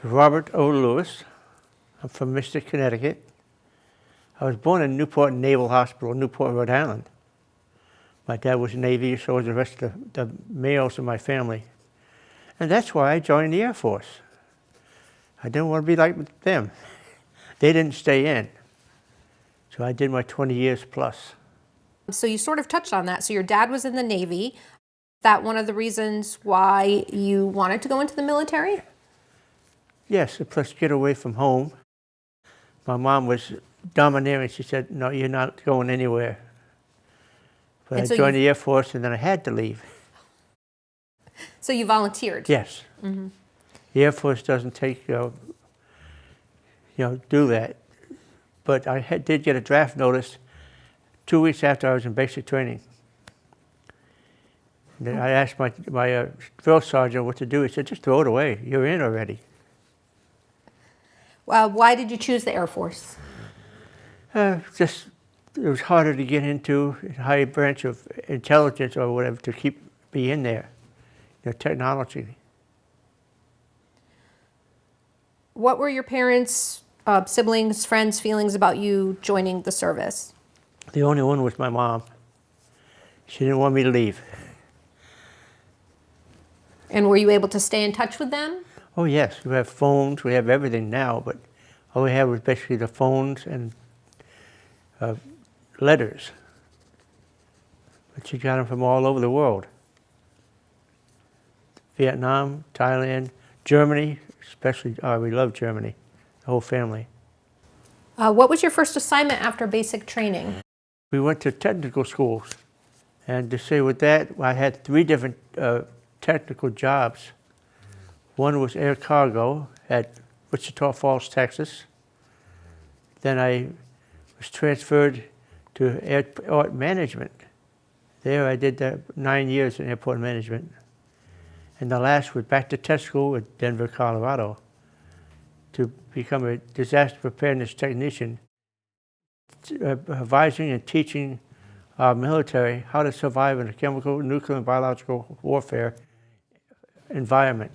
Robert O. Lewis. I'm from Mystic, Connecticut. I was born in Newport Naval Hospital, Newport, Rhode Island. My dad was Navy, so was the rest of the males in my family. And that's why I joined the Air Force. I didn't want to be like them. They didn't stay in. So I did my 20 years plus. So you sort of touched on that. So your dad was in the Navy. Is that one of the reasons why you wanted to go into the military? Yes, plus get away from home. My mom was domineering. She said, no, you're not going anywhere. But I joined the Air Force and then I had to leave. So you volunteered? Yes. Mm-hmm. The Air Force doesn't take, do that. But I did get a draft notice 2 weeks after I was in basic training. And then I asked my drill sergeant what to do. He said, just throw it away. You're in already. Why did you choose the Air Force? Just it was harder to get into, a higher branch of intelligence or whatever to be in there, technology. What were your parents, siblings, friends' feelings about you joining the service? The only one was my mom. She didn't want me to leave. And were you able to stay in touch with them? Oh yes, we have phones, we have everything now, but all we had was basically the phones and letters. But she got them from all over the world. Vietnam, Thailand, Germany, especially, we love Germany, the whole family. What was your first assignment after basic training? We went to technical schools, and to say with that, I had 3 different technical jobs. One was air cargo at Wichita Falls, Texas. Then I was transferred to airport management. There I did 9 years in airport management. And the last was back to test school at Denver, Colorado, to become a disaster preparedness technician, advising and teaching our military how to survive in a chemical, nuclear, and biological warfare environment.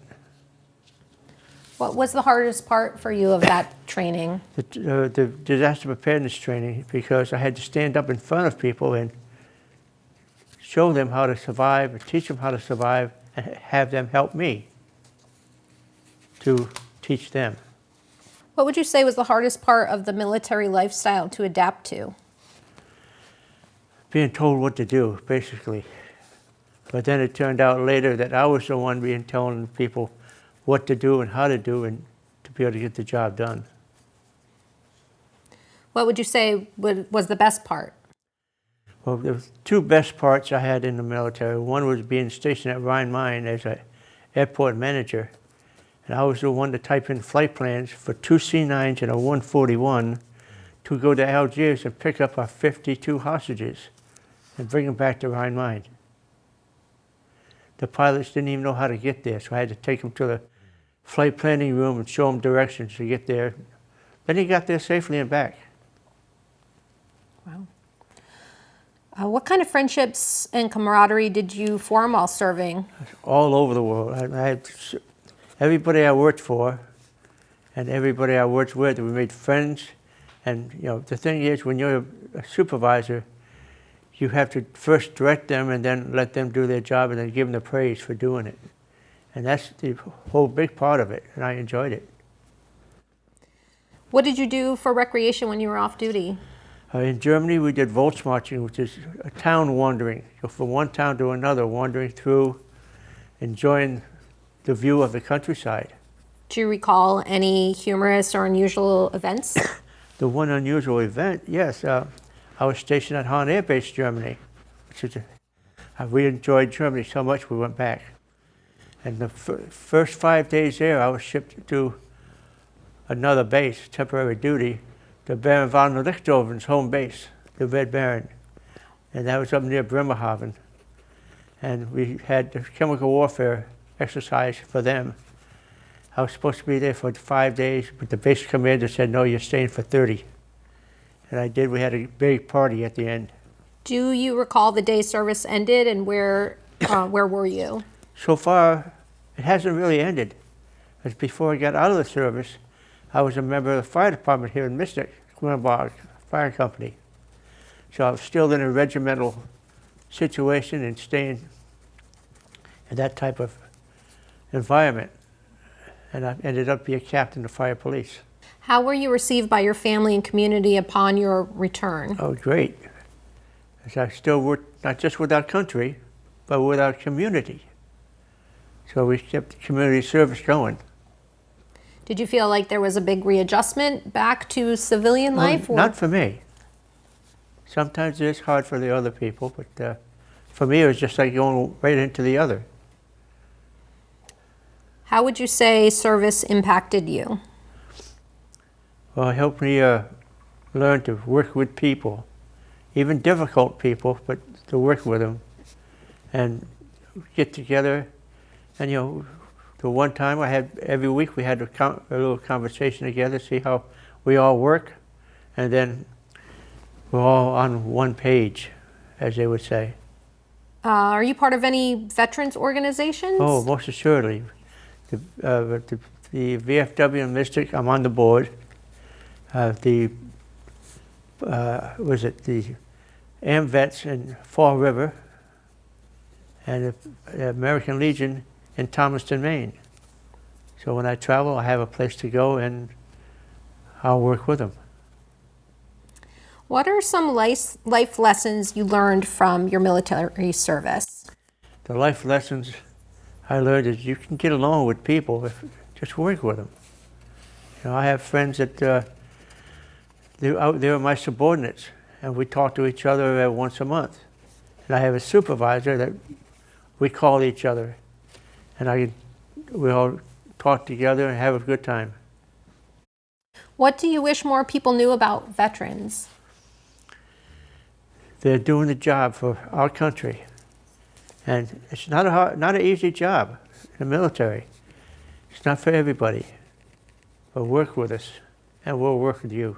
What was the hardest part for you of that training? The disaster preparedness training, because I had to stand up in front of people and show them how to survive, and teach them how to survive, and have them help me to teach them. What would you say was the hardest part of the military lifestyle to adapt to? Being told what to do, basically. But then it turned out later that I was the one telling people what to do and how to do and to be able to get the job done. What would you say was the best part? Well, there were 2 best parts I had in the military. One was being stationed at Rhine Mine as an airport manager. And I was the one to type in flight plans for 2 C-9s and a 141 to go to Algiers and pick up our 52 hostages and bring them back to Rhine Mine. The pilots didn't even know how to get there, so I had to take them to the flight planning room and show them directions to get there. Then he got there safely and back. Wow. What kind of friendships and camaraderie did you form while serving? All over the world. I had everybody I worked for and everybody I worked with, we made friends. And the thing is, when you're a supervisor, you have to first direct them and then let them do their job and then give them the praise for doing it. And that's the whole big part of it, and I enjoyed it. What did you do for recreation when you were off duty? In Germany, we did Volksmarching, which is a town wandering. So from one town to another, wandering through, enjoying the view of the countryside. Do you recall any humorous or unusual events? The one unusual event, yes. I was stationed at Hahn Air Base, Germany. We enjoyed Germany so much we went back. And the first 5 days there, I was shipped to another base, temporary duty, to Baron von Richthofen's home base, the Red Baron. And that was up near Bremerhaven. And we had the chemical warfare exercise for them. I was supposed to be there for 5 days, but the base commander said, no, you're staying for 30. And I did. We had a big party at the end. Do you recall the day service ended and where were you? So far, it hasn't really ended. As before I got out of the service, I was a member of the fire department here in Mystic, Quinebaug Fire Company. So I was still in a regimental situation and staying in that type of environment. And I ended up being a captain of fire police. How were you received by your family and community upon your return? Oh, great. As I still worked not just with our country, but with our community. So we kept the community service going. Did you feel like there was a big readjustment back to civilian life? Not for me. Sometimes it's hard for the other people, but for me it was just like going right into the other. How would you say service impacted you? Well, it helped me learn to work with people, even difficult people, but to work with them and get together. And the one time every week we had a little conversation together, see how we all work, and then we're all on one page, as they would say. Are you part of any veterans organizations? Oh, most assuredly. The VFW in Mystic, I'm on the board. The AMVETS in Fall River, and the American Legion in Thomaston, Maine. So when I travel, I have a place to go, and I'll work with them. What are some life lessons you learned from your military service? The life lessons I learned is you can get along with people if just work with them. I have friends that they're my subordinates, and we talk to each other once a month. And I have a supervisor that we call each other, and we all talk together and have a good time. What do you wish more people knew about veterans? They're doing the job for our country, and it's not an easy job in the military. It's not for everybody, but work with us, and we'll work with you.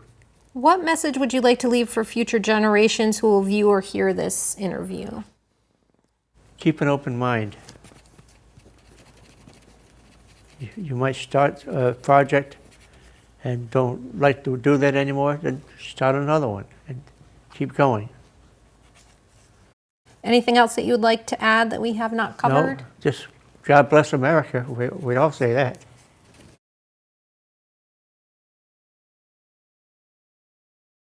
What message would you like to leave for future generations who will view or hear this interview? Keep an open mind. You might start a project and don't like to do that anymore, then start another one and keep going. Anything else that you would like to add that we have not covered? No, just God bless America. We all say that.